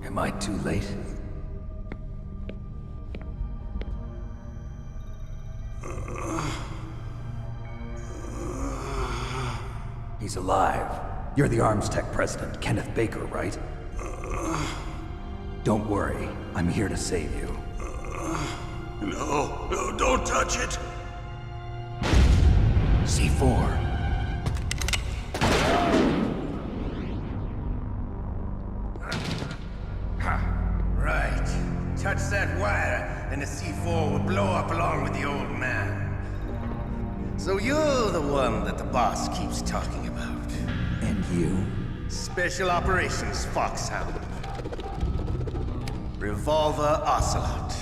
Am I too late? He's alive. You're the Arms Tech president, Kenneth Baker, right? Don't worry. I'm here to save you. No, don't touch it! C4. Right. Touch that wire, and the C4 will blow up along with the old man. So you're the one that the boss keeps talking about. And you? Special Operations Fox Hound. Revolver Ocelot.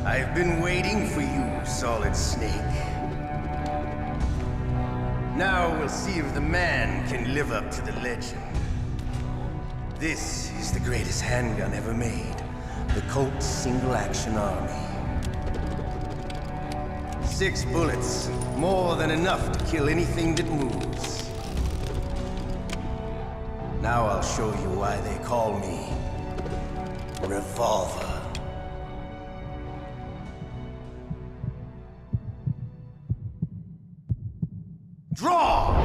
I've been waiting for you, Solid Snake. Now we'll see if the man can live up to the legend. This is the greatest handgun ever made. The Colt Single Action Army. 6 bullets, more than enough to kill anything that moves. Now I'll show you why they call me Revolver. Draw!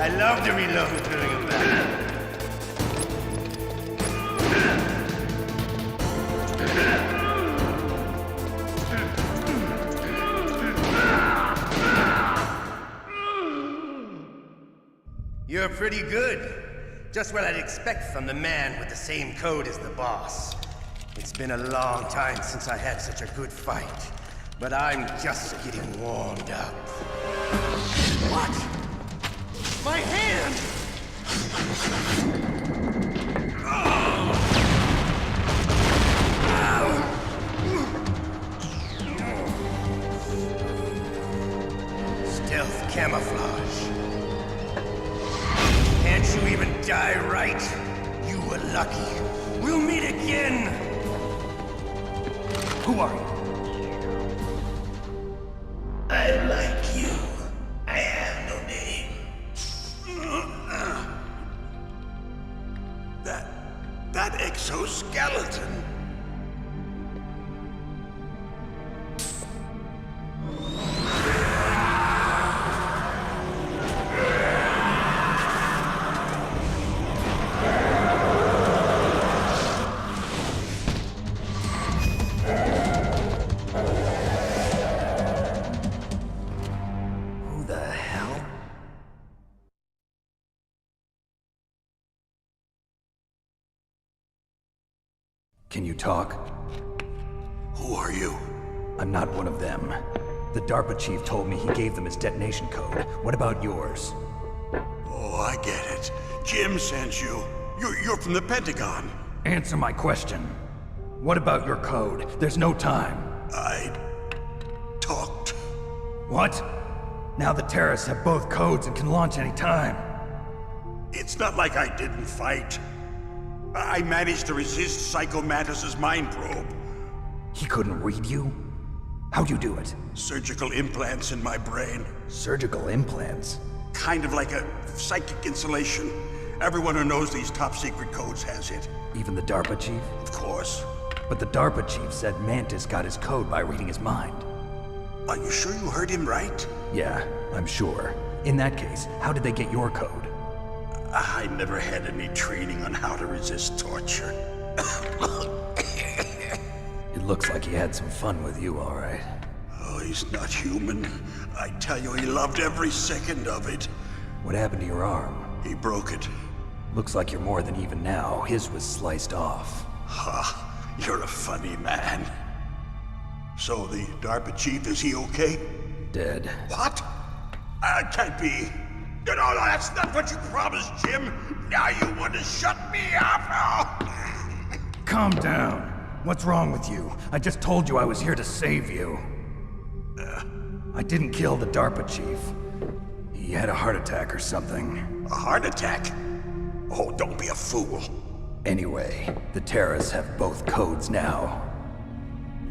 I love to reload with doing it back. You're pretty good. Just what I'd expect from the man with the same code as the boss. It's been a long time since I had such a good fight, but I'm just getting warmed up. What? My hand! Stealth camouflage. Can't you even die right? You were lucky. We'll meet again! Who are you? I like you. I have no name. That exoskeleton. Who the hell? Can you talk? Who are you? I'm not one of them. The DARPA chief told me he gave them his detonation code. What about yours? Oh, I get it. Jim sent you. You're from the Pentagon. Answer my question. What about your code? There's no time. I talked. What? Now the terrorists have both codes and can launch any time. It's not like I didn't fight. I managed to resist Psycho Mantis's mind probe. He couldn't read you? How'd you do it? Surgical implants in my brain. Surgical implants? Kind of like a psychic insulation. Everyone who knows these top secret codes has it. Even the DARPA chief? Of course. But the DARPA chief said Mantis got his code by reading his mind. Are you sure you heard him right? Yeah, I'm sure. In that case, how did they get your code? I never had any training on how to resist torture. It looks like he had some fun with you, all right. Oh, he's not human. I tell you, he loved every second of it. What happened to your arm? He broke it. Looks like you're more than even now. His was sliced off. Ha, you're a funny man. So the DARPA chief, is he okay? Dead. What? Can't be. No, that's not what you promised, Jim. Now you want to shut me up? Calm down. What's wrong with you? I just told you I was here to save you. I didn't kill the DARPA chief. He had a heart attack or something. A heart attack? Oh, don't be a fool. Anyway, the terrorists have both codes now.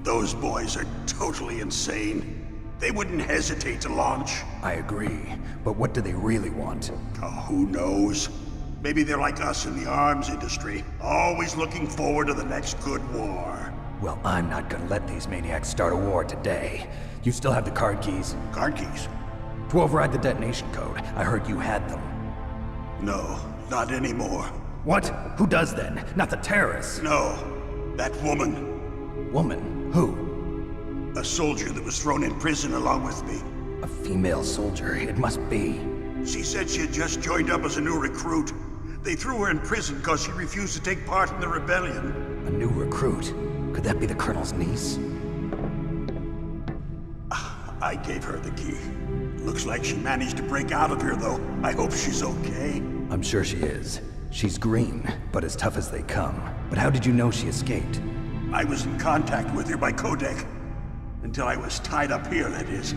Those boys are totally insane. They wouldn't hesitate to launch. I agree, but what do they really want? Oh, who knows? Maybe they're like us in the arms industry, always looking forward to the next good war. Well, I'm not gonna let these maniacs start a war today. You still have the card keys? Card keys? To override the detonation code. I heard you had them. No, not anymore. What? Who does then? Not the terrorists. No, that woman. Woman? Who? A soldier that was thrown in prison along with me. A female soldier. It must be. She said she had just joined up as a new recruit. They threw her in prison because she refused to take part in the rebellion. A new recruit? Could that be the Colonel's niece? I gave her the key. Looks like she managed to break out of here, though. I hope she's okay. I'm sure she is. She's green, but as tough as they come. But how did you know she escaped? I was in contact with her by codec. Until I was tied up here, that is.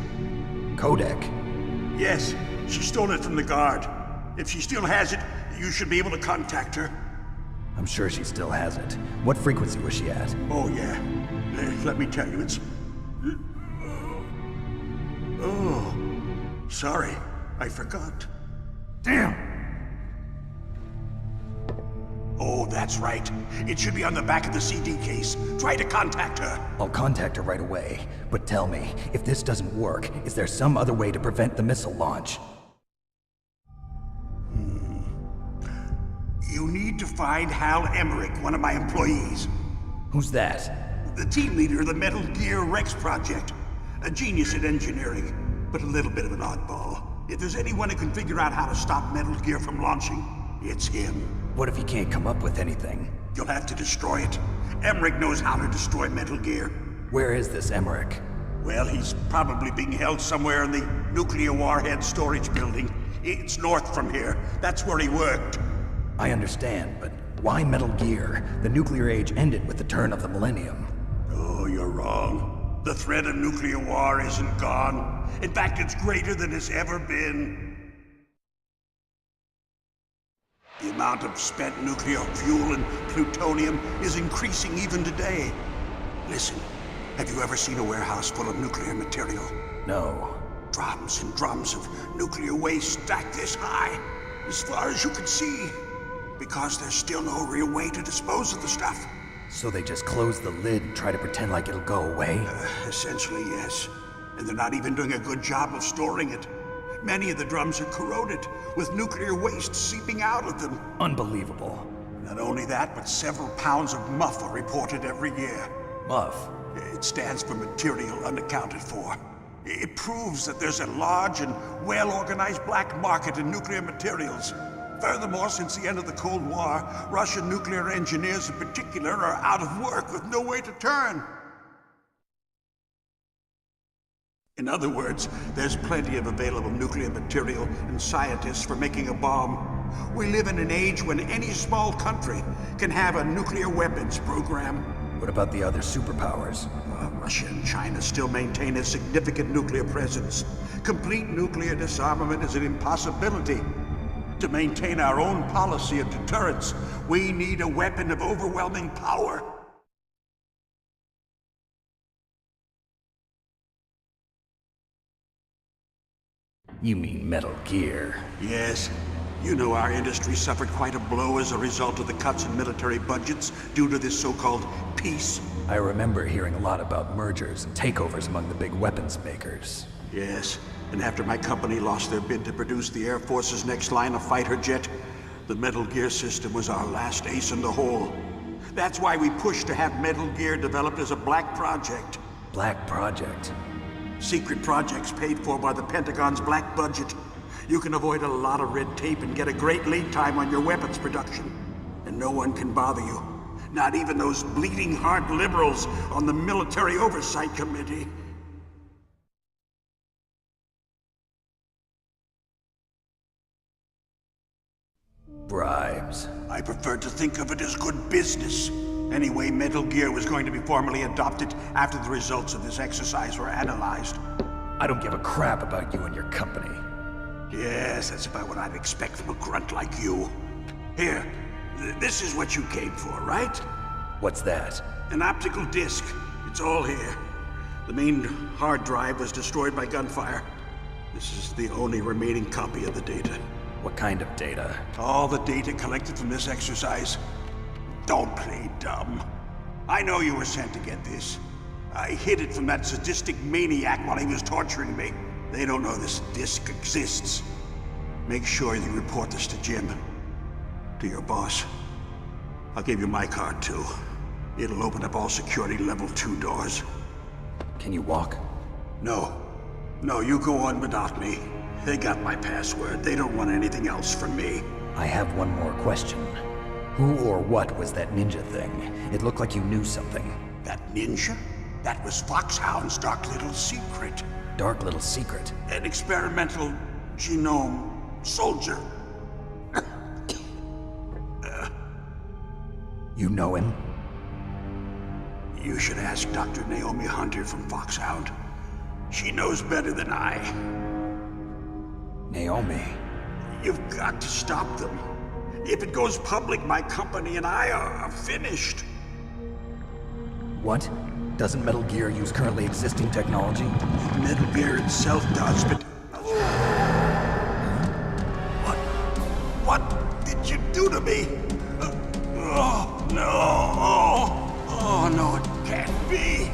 Codec? Yes, she stole it from the guard. If she still has it, you should be able to contact her. I'm sure she still has it. What frequency was she at? Oh, yeah. Let me tell you, it's... Oh, sorry. I forgot. Damn! Oh, that's right. It should be on the back of the CD case. Try to contact her. I'll contact her right away. But tell me, if this doesn't work, is there some other way to prevent the missile launch? You need to find Hal Emmerich, one of my employees. Who's that? The team leader of the Metal Gear Rex project. A genius at engineering, but a little bit of an oddball. If there's anyone who can figure out how to stop Metal Gear from launching, it's him. What if he can't come up with anything? You'll have to destroy it. Emmerich knows how to destroy Metal Gear. Where is this Emmerich? Well, he's probably being held somewhere in the nuclear warhead storage building. It's north from here. That's where he worked. I understand, but why Metal Gear? The nuclear age ended with the turn of the millennium. Oh, you're wrong. The threat of nuclear war isn't gone. In fact, it's greater than it's ever been. The amount of spent nuclear fuel and plutonium is increasing even today. Listen, have you ever seen a warehouse full of nuclear material? No. Drums and drums of nuclear waste stacked this high, as far as you can see. Because there's still no real way to dispose of the stuff. So they just close the lid and try to pretend like it'll go away? Essentially, yes. And they're not even doing a good job of storing it. Many of the drums are corroded, with nuclear waste seeping out of them. Unbelievable. Not only that, but several pounds of MUF are reported every year. MUF? It stands for material unaccounted for. It proves that there's a large and well-organized black market in nuclear materials. Furthermore, since the end of the Cold War, Russian nuclear engineers in particular are out of work with no way to turn. In other words, there's plenty of available nuclear material and scientists for making a bomb. We live in an age when any small country can have a nuclear weapons program. What about the other superpowers? Russia and China still maintain a significant nuclear presence. Complete nuclear disarmament is an impossibility. To maintain our own policy of deterrence, we need a weapon of overwhelming power. You mean Metal Gear? Yes. You know our industry suffered quite a blow as a result of the cuts in military budgets due to this so-called peace. I remember hearing a lot about mergers and takeovers among the big weapons makers. Yes, and after my company lost their bid to produce the Air Force's next line of fighter jet, the Metal Gear system was our last ace in the hole. That's why we pushed to have Metal Gear developed as a black project. Black Project? Secret projects paid for by the Pentagon's black budget. You can avoid a lot of red tape and get a great lead time on your weapons production. And no one can bother you. Not even those bleeding heart liberals on the Military Oversight Committee. Bribes. I prefer to think of it as good business. Anyway, Metal Gear was going to be formally adopted after the results of this exercise were analyzed. I don't give a crap about you and your company. Yes, that's about what I'd expect from a grunt like you. Here, this is what you came for, right? What's that? An optical disc. It's all here. The main hard drive was destroyed by gunfire. This is the only remaining copy of the data. What kind of data? All the data collected from this exercise. Don't play dumb. I know you were sent to get this. I hid it from that sadistic maniac while he was torturing me. They don't know this disc exists. Make sure you report this to Jim. To your boss. I'll give you my card too. It'll open up all security level 2 doors. Can you walk? No. No, you go on without me. They got my password. They don't want anything else from me. I have one more question. Who or what was that ninja thing? It looked like you knew something. That ninja? That was Fox Hound's dark little secret. Dark little secret. An experimental genome soldier. You know him? You should ask Dr. Naomi Hunter from Fox Hound. She knows better than I. Naomi. You've got to stop them. If it goes public, my company and I are finished. What? Doesn't Metal Gear use currently existing technology? Metal Gear itself does, but... What did you do to me? Oh, no. Oh, no, it can't be.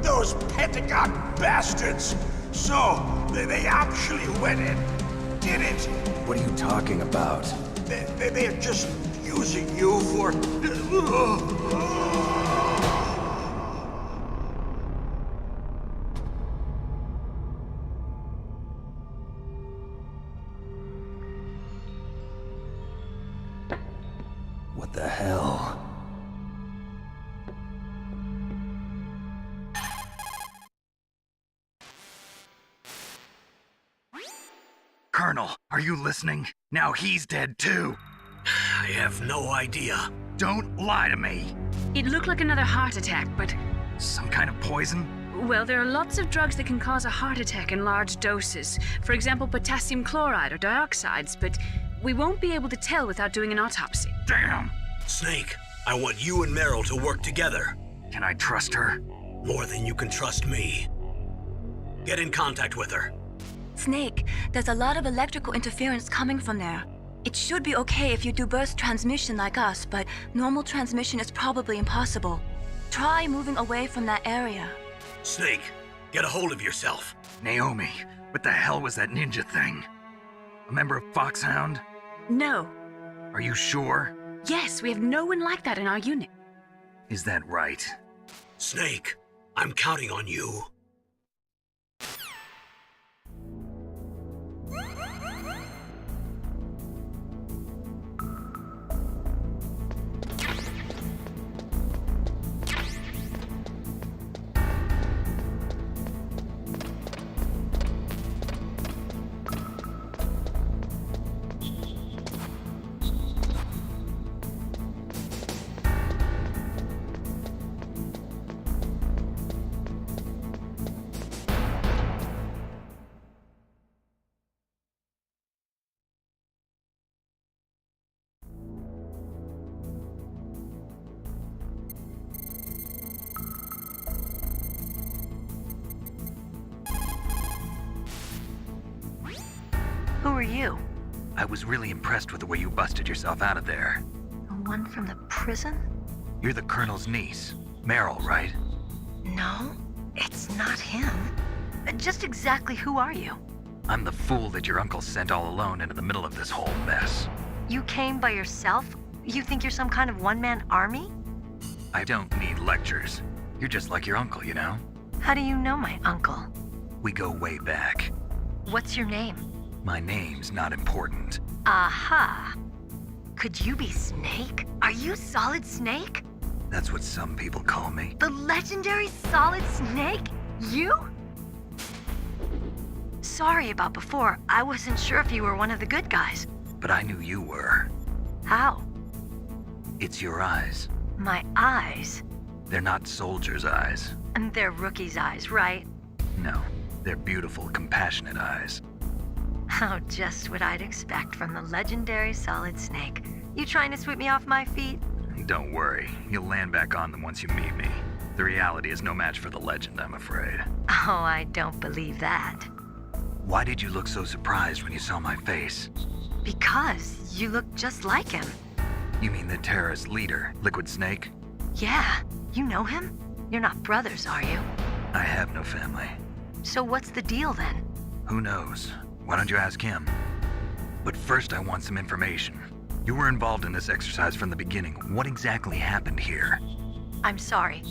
Those Pentagon bastards. So, they actually went and did it. What are you talking about? They're just using you for... What the hell? Colonel, are you listening? Now he's dead too. I have no idea. Don't lie to me. It looked like another heart attack, but... Some kind of poison? Well, there are lots of drugs that can cause a heart attack in large doses. For example, potassium chloride or dioxides, but we won't be able to tell without doing an autopsy. Damn! Snake, I want you and Meryl to work together. Can I trust her? More than you can trust me. Get in contact with her. Snake, there's a lot of electrical interference coming from there. It should be okay if you do burst transmission like us, but normal transmission is probably impossible. Try moving away from that area. Snake, get a hold of yourself. Naomi, what the hell was that ninja thing? A member of Fox Hound? No. Are you sure? Yes, we have no one like that in our unit. Is that right? Snake, I'm counting on you. Who are you? I was really impressed with the way you busted yourself out of there. The one from the prison? You're the Colonel's niece, Meryl, right? No, it's not him. Just exactly who are you? I'm the fool that your uncle sent all alone into the middle of this whole mess. You came by yourself? You think you're some kind of one-man army? I don't need lectures. You're just like your uncle, you know? How do you know my uncle? We go way back. What's your name? My name's not important. Aha. Could you be Snake? Are you Solid Snake? That's what some people call me. The legendary Solid Snake? You? Sorry about before. I wasn't sure if you were one of the good guys. But I knew you were. How? It's your eyes. My eyes? They're not soldiers' eyes. And they're rookies' eyes, right? No, they're beautiful, compassionate eyes. Oh, just what I'd expect from the legendary Solid Snake. You trying to sweep me off my feet? Don't worry, you'll land back on them once you meet me. The reality is no match for the legend, I'm afraid. Oh, I don't believe that. Why did you look so surprised when you saw my face? Because you look just like him. You mean the terrorist leader, Liquid Snake? Yeah, you know him? You're not brothers, are you? I have no family. So what's the deal then? Who knows? Why don't you ask him? But first I want some information. You were involved in this exercise from the beginning. What exactly happened here? I'm sorry.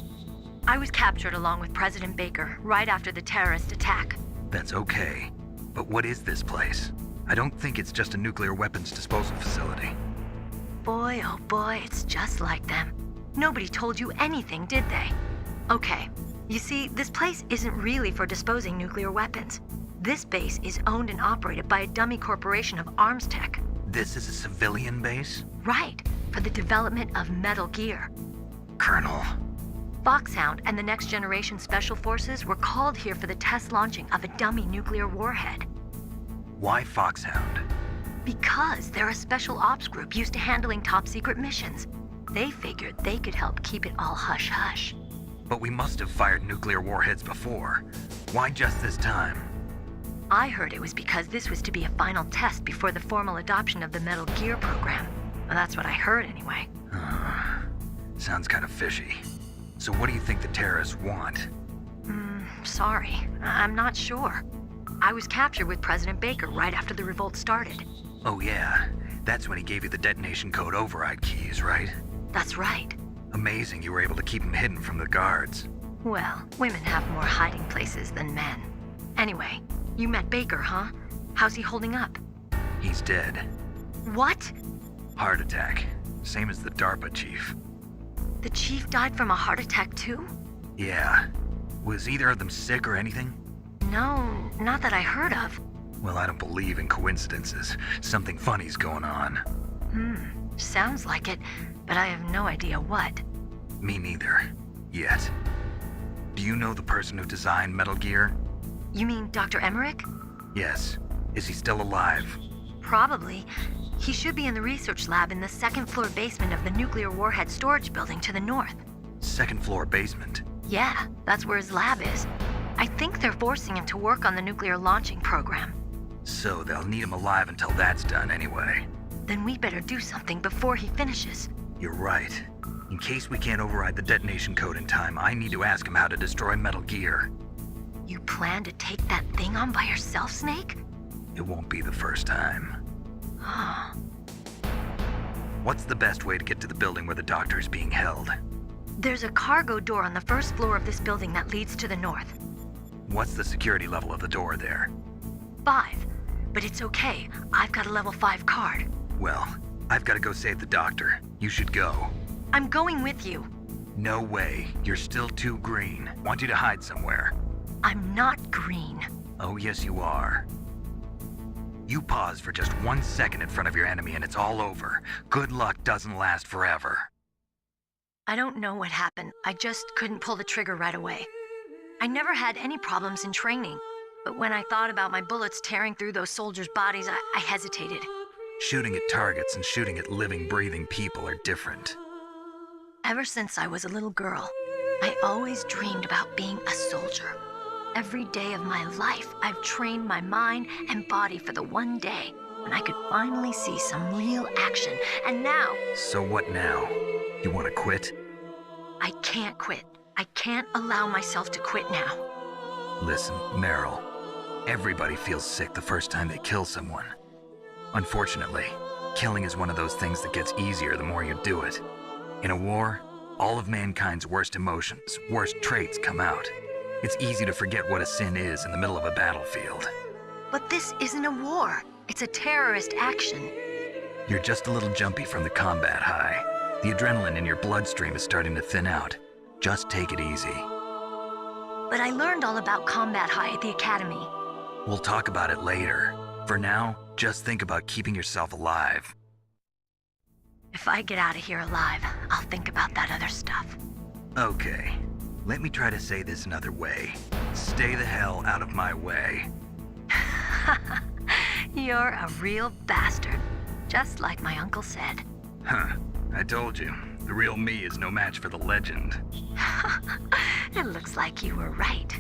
I was captured along with President Baker right after the terrorist attack. That's okay. But what is this place? I don't think it's just a nuclear weapons disposal facility. Boy, oh boy, it's just like them. Nobody told you anything, did they? Okay, you see, this place isn't really for disposing nuclear weapons. This base is owned and operated by a dummy corporation of arms tech. This is a civilian base? Right, for the development of Metal Gear. Colonel. Fox Hound and the Next Generation Special Forces were called here for the test launching of a dummy nuclear warhead. Why Fox Hound? Because they're a special ops group used to handling top secret missions. They figured they could help keep it all hush-hush. But we must have fired nuclear warheads before. Why just this time? I heard it was because this was to be a final test before the formal adoption of the Metal Gear program. Well, that's what I heard anyway. Sounds kind of fishy. So what do you think the terrorists want? Sorry. I'm not sure. I was captured with President Baker right after the revolt started. Oh yeah, that's when he gave you the detonation code override keys, right? That's right. Amazing you were able to keep him hidden from the guards. Well, women have more hiding places than men. Anyway, you met Baker, huh? How's he holding up? He's dead. What? Heart attack. Same as the DARPA chief. The chief died from a heart attack too? Yeah. Was either of them sick or anything? No, not that I heard of. Well, I don't believe in coincidences. Something funny's going on. Sounds like it, but I have no idea what. Me neither. Yet. Do you know the person who designed Metal Gear? You mean Dr. Emmerich? Yes. Is he still alive? Probably. He should be in the research lab in the second floor basement of the nuclear warhead storage building to the north. Second floor basement? Yeah, that's where his lab is. I think they're forcing him to work on the nuclear launching program. So they'll need him alive until that's done anyway. Then we better do something before he finishes. You're right. In case we can't override the detonation code in time, I need to ask him how to destroy Metal Gear. You plan to take that thing on by yourself, Snake? It won't be the first time. What's the best way to get to the building where the doctor is being held? There's a cargo door on the first floor of this building that leads to the north. What's the security level of the door there? 5. But it's okay. I've got a level 5 card. Well, I've got to go save the doctor. You should go. I'm going with you. No way. You're still too green. Want you to hide somewhere. I'm not green. Oh, yes, you are. You pause for just 1 second in front of your enemy and it's all over. Good luck doesn't last forever. I don't know what happened. I just couldn't pull the trigger right away. I never had any problems in training, but when I thought about my bullets tearing through those soldiers' bodies, I hesitated. Shooting at targets and shooting at living, breathing people are different. Ever since I was a little girl, I always dreamed about being a soldier. Every day of my life, I've trained my mind and body for the one day when I could finally see some real action, and now... So what now? You want to quit? I can't quit. I can't allow myself to quit now. Listen, Meryl. Everybody feels sick the first time they kill someone. Unfortunately, killing is one of those things that gets easier the more you do it. In a war, all of mankind's worst emotions, worst traits come out. It's easy to forget what a sin is in the middle of a battlefield. But this isn't a war. It's a terrorist action. You're just a little jumpy from the combat high. The adrenaline in your bloodstream is starting to thin out. Just take it easy. But I learned all about combat high at the academy. We'll talk about it later. For now, just think about keeping yourself alive. If I get out of here alive, I'll think about that other stuff. Okay, let me try to say this another way. Stay the hell out of my way. You're a real bastard. Just like my uncle said. Huh, I told you. The real me is no match for the legend. It looks like you were right.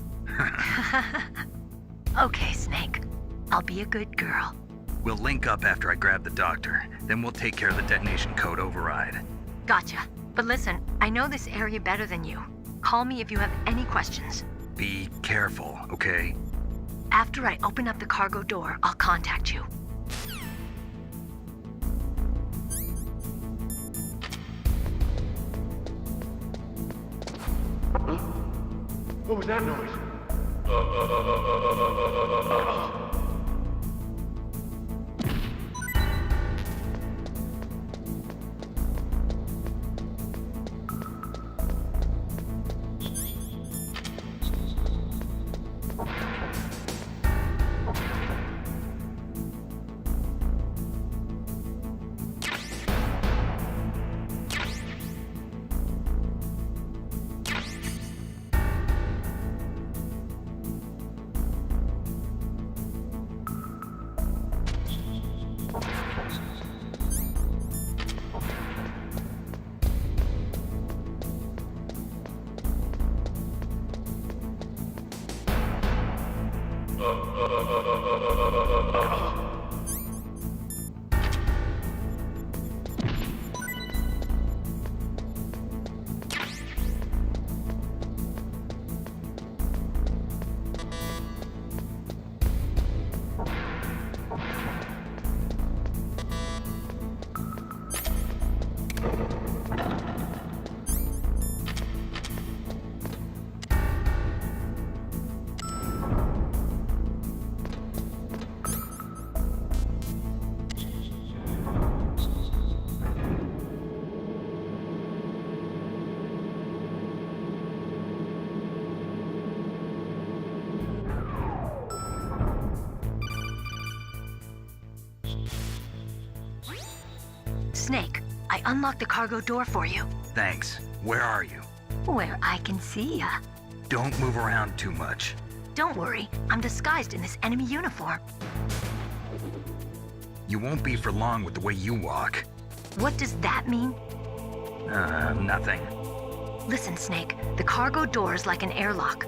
Okay, Snake. I'll be a good girl. We'll link up after I grab the doctor. Then we'll take care of the detonation code override. Gotcha. But listen, I know this area better than you. Call me if you have any questions. Be careful, okay? After I open up the cargo door, I'll contact you. What was that noise? Snake, I unlocked the cargo door for you. Thanks. Where are you? Where I can see ya. Don't move around too much. Don't worry, I'm disguised in this enemy uniform. You won't be for long with the way you walk. What does that mean? Nothing. Listen, Snake, the cargo door is like an airlock.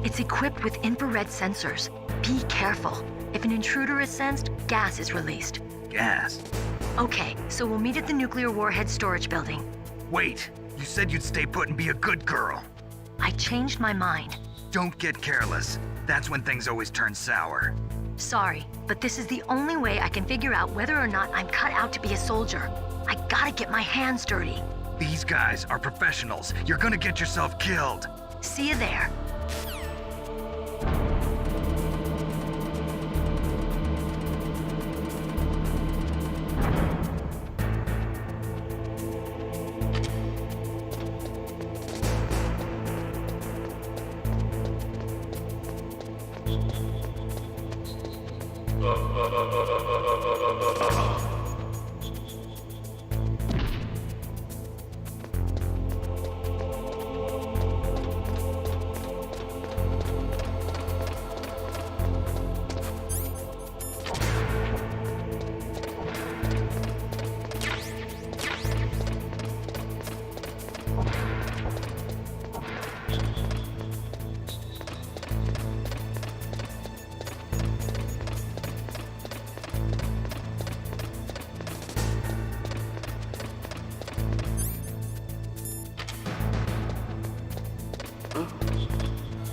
It's equipped with infrared sensors. Be careful. If an intruder is sensed, gas is released. Gas? Okay, so we'll meet at the nuclear warhead storage building. Wait, you said you'd stay put and be a good girl. I changed my mind. Don't get careless. That's when things always turn sour. Sorry, but this is the only way I can figure out whether or not I'm cut out to be a soldier. I gotta get my hands dirty. These guys are professionals. You're gonna get yourself killed. See you there.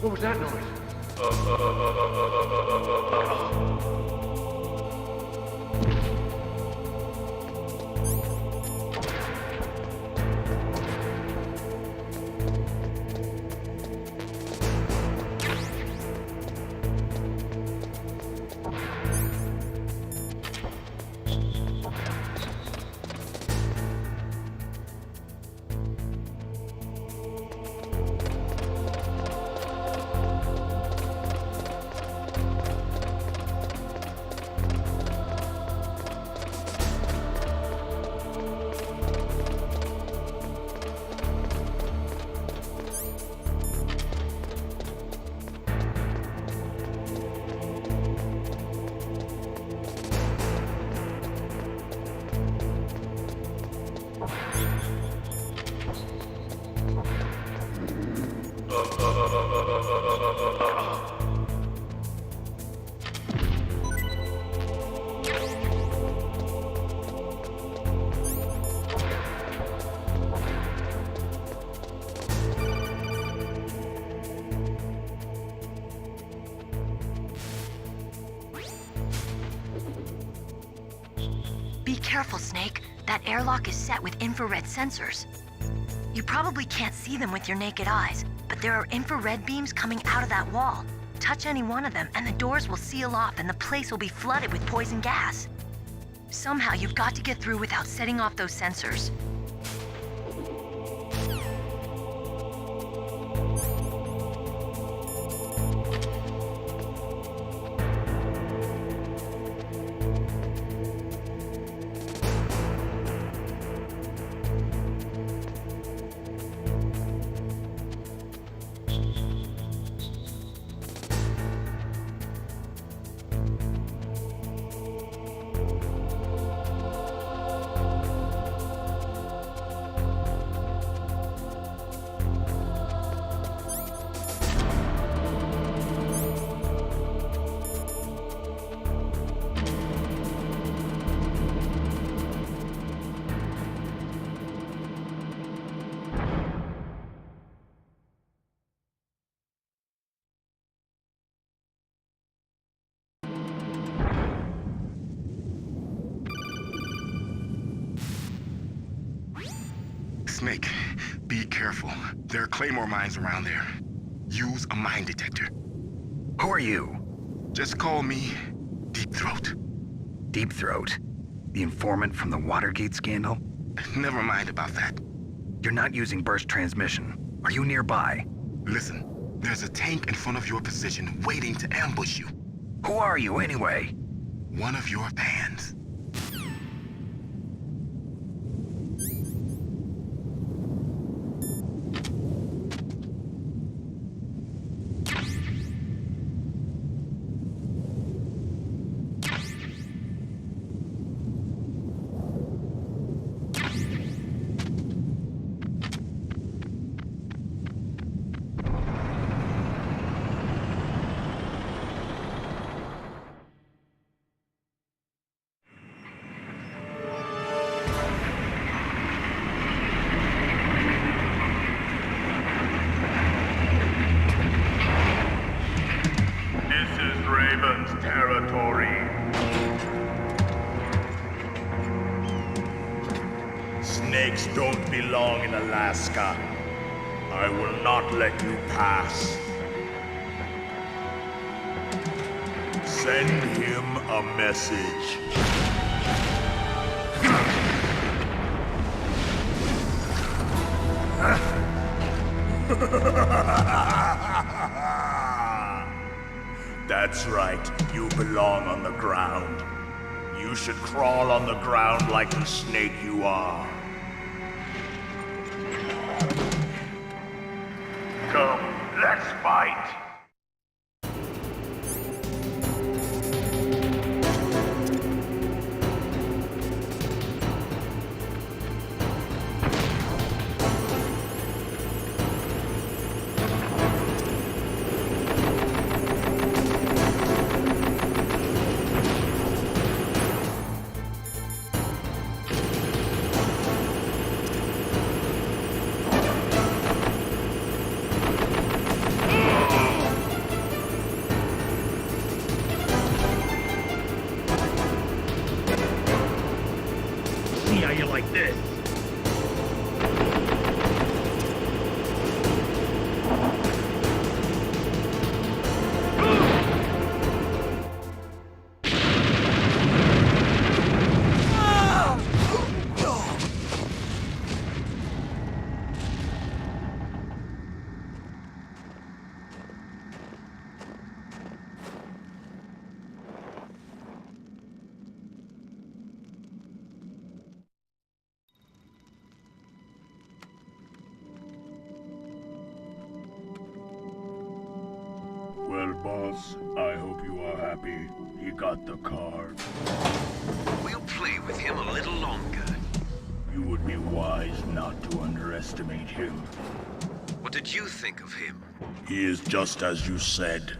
What was that noise? careful, Snake. That airlock is set with infrared sensors. You probably can't see them with your naked eyes, but there are infrared beams coming out of that wall. Touch any one of them, and the doors will seal off and the place will be flooded with poison gas. Somehow you've got to get through without setting off those sensors. Snake, be careful. There are Claymore mines around there. Use a mine detector. Who are you? Just call me Deep Throat. Deep Throat? The informant from the Watergate scandal? Never mind about that. You're not using burst transmission. Are you nearby? Listen, there's a tank in front of your position waiting to ambush you. Who are you, anyway? One of your fans. Snakes don't belong in Alaska. I will not let you pass. Send him a message. That's right, you belong on the ground. You should crawl on the ground like the snake you are. Come, let's fight! Well, boss, I hope you are happy. He got the card. We'll play with him a little longer. You would be wise not to underestimate him. What did you think of him? He is just as you said.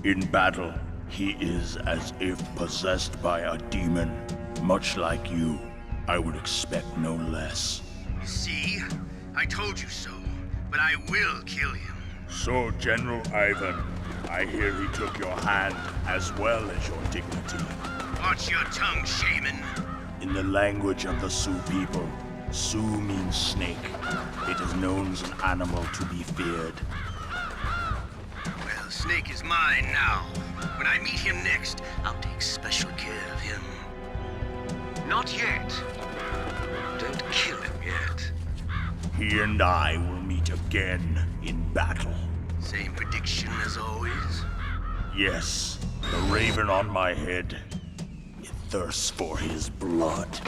In battle, he is as if possessed by a demon. Much like you, I would expect no less. See? I told you so. But I will kill him. So, General Ivan, I hear he took your hand as well as your dignity. Watch your tongue, shaman. In the language of the Sioux people, Sioux means snake. It is known as an animal to be feared. Well, Snake is mine now. When I meet him next, I'll take special care of him. Not yet. Don't kill him yet. He and I will meet again in battle. Same prediction as always? Yes, the raven on my head. It thirsts for his blood.